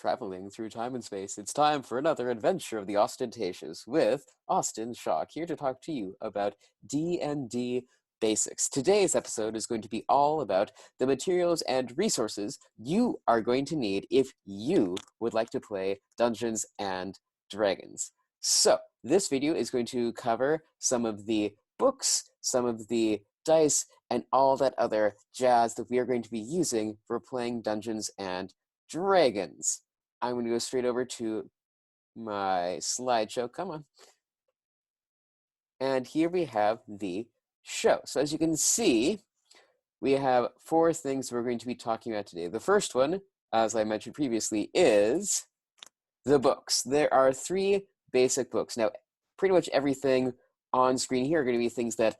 Traveling through time and space, it's time for another adventure of the Ostentatious with Austin Shock, here to talk to you about D&D Basics. Today's episode is going to be all about the materials and resources you are going to need if you would like to play Dungeons and Dragons. So, this video is going to cover some of the books, some of the dice, and all that other jazz that we are going to be using for playing Dungeons and Dragons. I'm going to go straight over to my slideshow. Come on. And here we have the show. So as you can see, we have 4 things we're going to be talking about today. The first one, as I mentioned previously, is the books. There are 3 basic books. Now, pretty much everything on screen here are going to be things that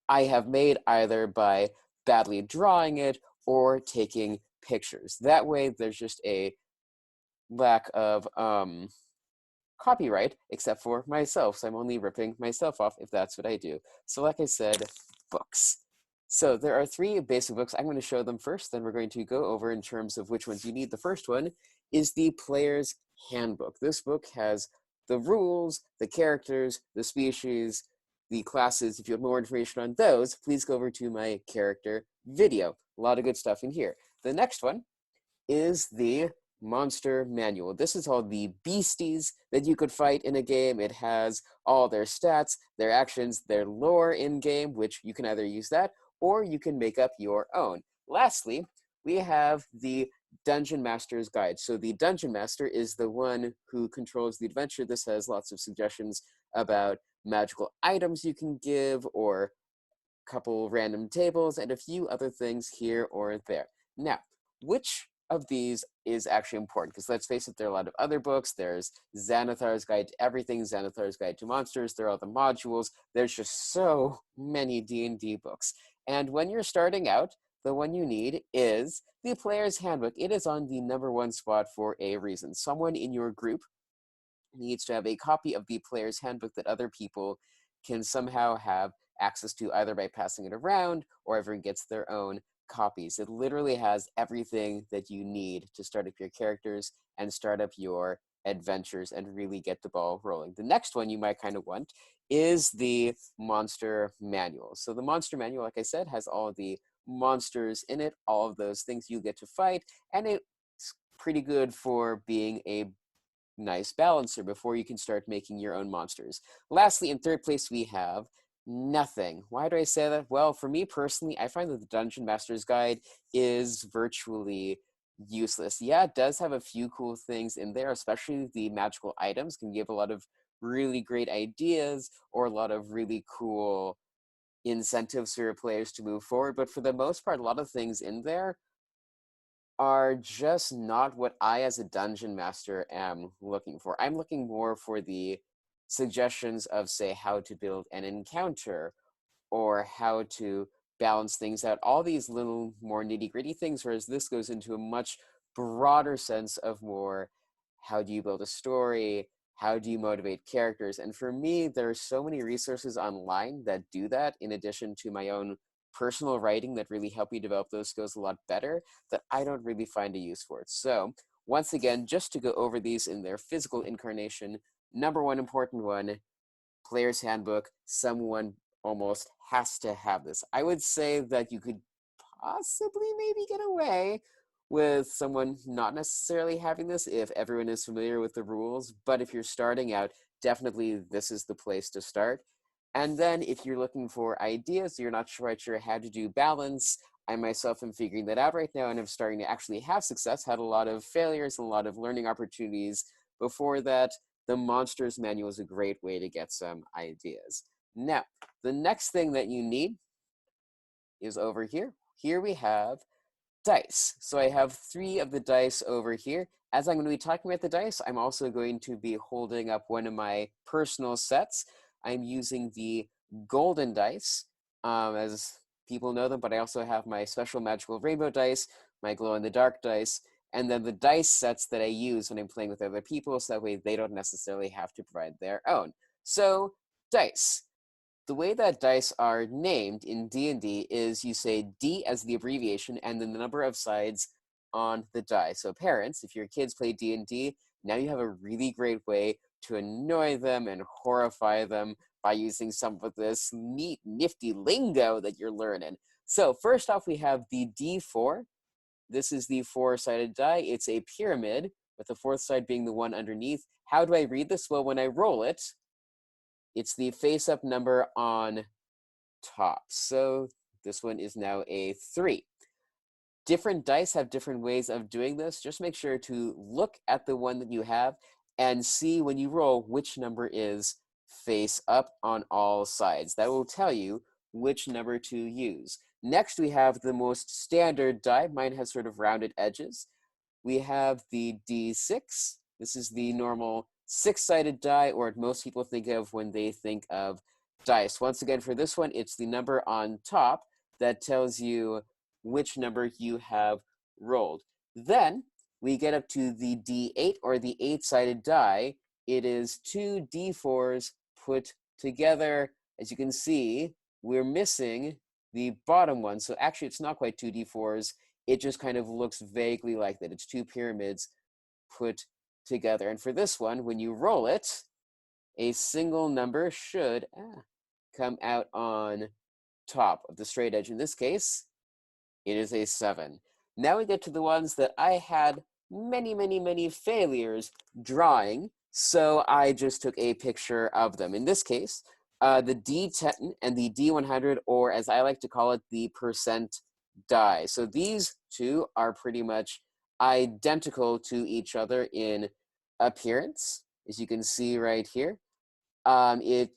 I have made either by badly drawing it or taking pictures. That way, there's just a lack of copyright, except for myself. So I'm only ripping myself off if that's what I do. So like I said, books. So there are 3 basic books. I'm going to show them first, then we're going to go over in terms of which ones you need. The first one is the Player's Handbook. This book has the rules, the characters, the species, the classes. If you have more information on those, please go over to my character video. A lot of good stuff in here. The next one is the Monster Manual. This is all the beasties that you could fight in a game. It has all their stats, their actions, their lore in game, which you can either use that or you can make up your own. Lastly, we have the Dungeon Master's Guide. So the Dungeon Master is the one who controls the adventure. This has lots of suggestions about magical items you can give, or a couple random tables, and a few other things here or there. Now, which of these is actually important? Because let's face it, there are a lot of other books. There's Xanathar's Guide to Everything, Xanathar's Guide to Monsters. There are all the modules. There's just so many D&D books. And when you're starting out, the one you need is the Player's Handbook. It is on the #1 spot for a reason. Someone in your group needs to have a copy of the Player's Handbook that other people can somehow have access to, either by passing it around or everyone gets their own copies. It literally has everything that you need to start up your characters and start up your adventures and really get the ball rolling. The next one you might kind of want is the Monster Manual. So the Monster Manual, like I said, has all the monsters in it, all of those things you get to fight, and it's pretty good for being a nice balancer before you can start making your own monsters. Lastly, in third place, we have nothing. Why do I say that? Well, for me personally, I find that the Dungeon Master's Guide is virtually useless. Yeah, it does have a few cool things in there, especially the magical items can give a lot of really great ideas or a lot of really cool incentives for your players to move forward. But for the most part, a lot of things in there are just not what I, as a dungeon master, am looking for. I'm looking more for the suggestions of, say, how to build an encounter or how to balance things out. All these little more nitty-gritty things, whereas this goes into a much broader sense of more, how do you build a story? How do you motivate characters? And for me, there are so many resources online that do that, in addition to my own personal writing that really help me develop those skills a lot better, that I don't really find a use for it. So once again, just to go over these in their physical incarnation, #1 important one, Player's Handbook. Someone almost has to have this. I would say that you could possibly maybe get away with someone not necessarily having this if everyone is familiar with the rules, but if you're starting out, definitely this is the place to start. And then if you're looking for ideas, you're not quite sure how to do balance, I myself am figuring that out right now, and I'm starting to actually have success, had a lot of failures and a lot of learning opportunities before that. The Monsters Manual is a great way to get some ideas. Now, the next thing that you need is over here. Here we have dice. So I have 3 of the dice over here. As I'm going to be talking about the dice, I'm also going to be holding up one of my personal sets. I'm using the golden dice, as people know them, but I also have my special magical rainbow dice, my glow-in-the-dark dice, and then the dice sets that I use when I'm playing with other people, so that way they don't necessarily have to provide their own. So, dice. The way that dice are named in D&D is you say D as the abbreviation and then the number of sides on the die. So parents, if your kids play D&D, now you have a really great way to annoy them and horrify them by using some of this neat, nifty lingo that you're learning. So first off, we have the D4. This is the four-sided die. It's a pyramid, with the fourth side being the one underneath. How do I read this? Well, when I roll it, it's the face-up number on top. So this one is now a 3. Different dice have different ways of doing this. Just make sure to look at the one that you have and see when you roll which number is face up on all sides. That will tell you which number to use. Next, we have the most standard die. Mine has sort of rounded edges. We have the D6. This is the normal 6-sided die, or what most people think of when they think of dice. Once again, for this one, it's the number on top that tells you which number you have rolled. Then we get up to the D8, or the 8-sided die. It is 2 D4s put together. As you can see, we're missing the bottom one. So actually, it's not quite 2 D4s. It just kind of looks vaguely like that. It's 2 pyramids put together. And for this one, when you roll it, a single number should come out on top of the straight edge. In this case, it is a 7. Now we get to the ones that I had many failures drawing, so I just took a picture of them. In this case, the D10 and the D100, or as I like to call it, the percent die. So these two are pretty much identical to each other in appearance, as you can see right here. The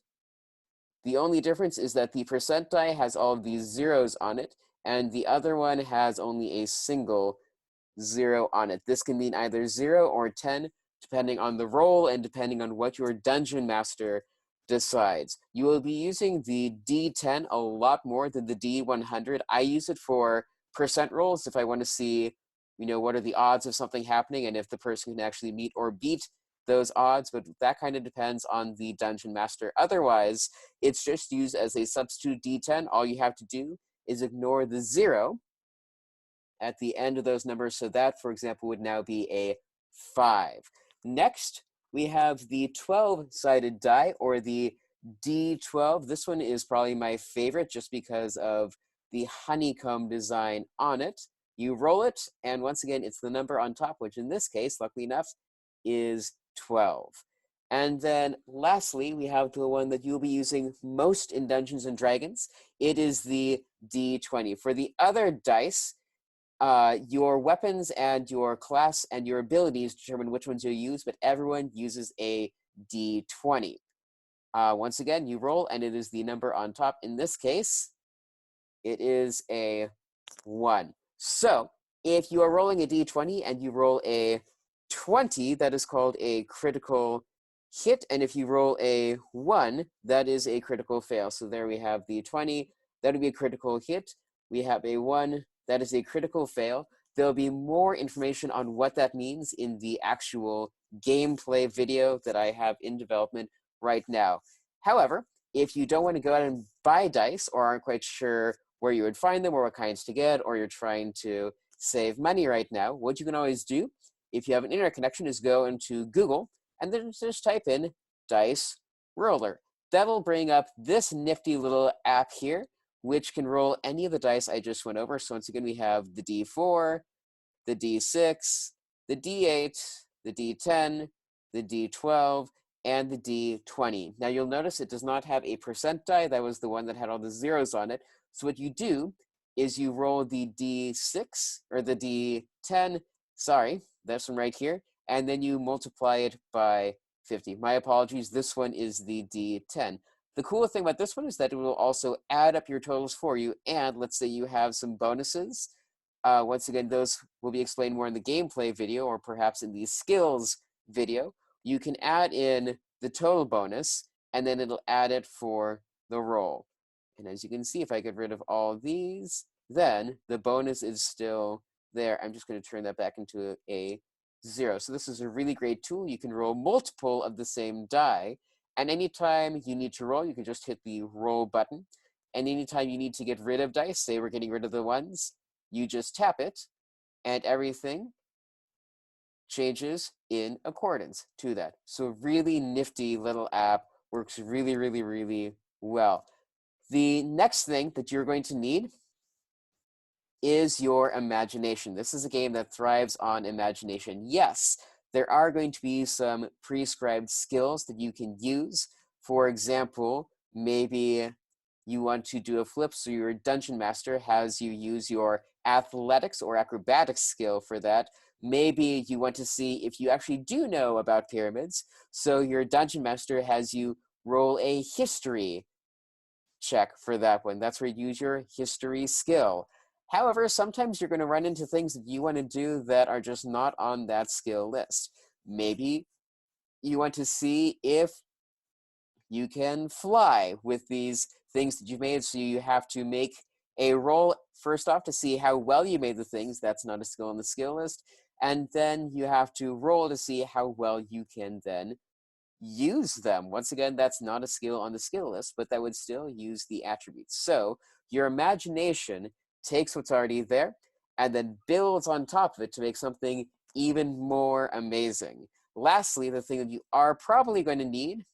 only difference is that the percent die has all of these zeros on it, and the other one has only a single 0 on it. This can mean either 0 or 10, depending on the roll and depending on what your dungeon master decides. You will be using the D10 a lot more than the D100. I use it for percent rolls if I want to see, what are the odds of something happening and if the person can actually meet or beat those odds, but that kind of depends on the dungeon master. Otherwise, it's just used as a substitute D10. All you have to do is ignore the 0 at the end of those numbers. So that, for example, would now be a 5. Next, we have the 12-sided die, or the D12. This one is probably my favorite just because of the honeycomb design on it. You roll it, and once again, it's the number on top, which in this case, luckily enough, is 12. And then lastly, we have the one that you'll be using most in Dungeons and Dragons. It is the D20. For the other dice, your weapons and your class and your abilities determine which ones you use, but everyone uses a D20. Once again, you roll, and it is the number on top. In this case, it is a 1. So if you are rolling a D20 and you roll a 20, that is called a critical hit. And if you roll a 1, that is a critical fail. So there we have the 20. That would be a critical hit. We have a 1. That is a critical fail. There'll be more information on what that means in the actual gameplay video that I have in development right now. However, if you don't want to go out and buy dice or aren't quite sure where you would find them or what kinds to get, or you're trying to save money right now, what you can always do, if you have an internet connection, is go into Google and then just type in dice roller. That'll bring up this nifty little app here, which can roll any of the dice I just went over. So once again, we have the D4, the D6, the D8, the D10, the D12, and the D20. Now you'll notice it does not have a percent die. That was the one that had all the zeros on it. So what you do is you roll the D6, or the D10, sorry, this one right here, and then you multiply it by 50. My apologies, this one is the D10. The cool thing about this one is that it will also add up your totals for you, and let's say you have some bonuses. Once again, those will be explained more in the gameplay video, or perhaps in the skills video. You can add in the total bonus, and then it'll add it for the roll. And as you can see, if I get rid of all of these, then the bonus is still there. I'm just going to turn that back into a 0. So this is a really great tool. You can roll multiple of the same die. And anytime you need to roll, you can just hit the roll button. And anytime you need to get rid of dice, say we're getting rid of the ones, you just tap it, and everything changes in accordance to that. So really nifty little app, works really, really, really well. The next thing that you're going to need is your imagination. This is a game that thrives on imagination. Yes, there are going to be some prescribed skills that you can use. For example, maybe you want to do a flip, so your dungeon master has you use your athletics or acrobatics skill for that. Maybe you want to see if you actually do know about pyramids, so your dungeon master has you roll a history check for that one. That's where you use your history skill. However, sometimes you're going to run into things that you want to do that are just not on that skill list. Maybe you want to see if you can fly with these things that you've made, so you have to make a roll first off to see how well you made the things. That's not a skill on the skill list. And then you have to roll to see how well you can then use them. Once again, that's not a skill on the skill list, but that would still use the attributes. So your imagination takes what's already there and then builds on top of it to make something even more amazing. Lastly, the thing that you are probably going to need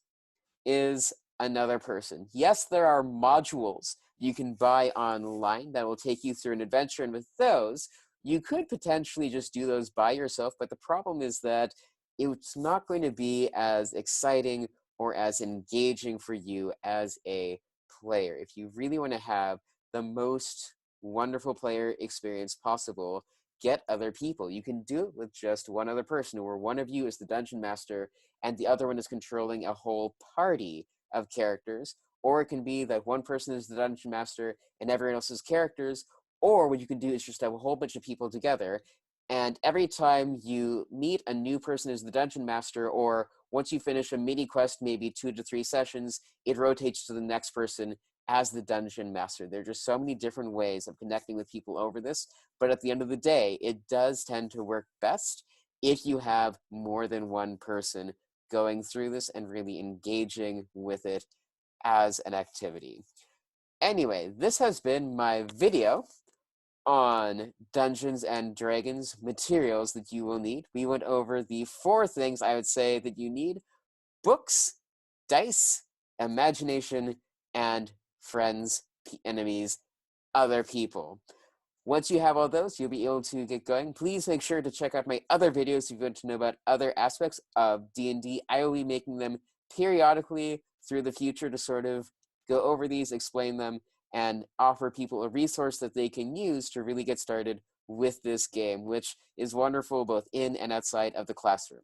is another person. Yes, there are modules you can buy online that will take you through an adventure, and with those, you could potentially just do those by yourself, but the problem is that it's not going to be as exciting or as engaging for you as a player. If you really want to have the most wonderful player experience possible, get other people. You can do it with just one other person, where one of you is the dungeon master and the other one is controlling a whole party of characters. Or it can be that one person is the dungeon master and everyone else is characters. Or what you can do is just have a whole bunch of people together, and every time you meet a new person as the dungeon master, or once you finish a mini quest, maybe 2 to 3 sessions, it rotates to the next person as the dungeon master. There are just so many different ways of connecting with people over this, but at the end of the day, it does tend to work best if you have more than one person going through this and really engaging with it as an activity. Anyway, this has been my video on Dungeons and Dragons materials that you will need. We went over the 4 things I would say that you need: books, dice, imagination, and friends, enemies, other people. Once you have all those, you'll be able to get going. Please make sure to check out my other videos if you want to know about other aspects of D&D. I will be making them periodically through the future to sort of go over these, explain them, and offer people a resource that they can use to really get started with this game, which is wonderful both in and outside of the classroom.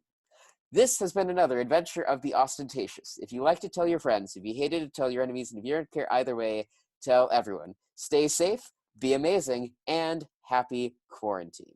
This has been another adventure of the ostentatious. If you like to tell your friends, if you hated to tell your enemies, and if you don't care either way, tell everyone. Stay safe, be amazing, and happy quarantine.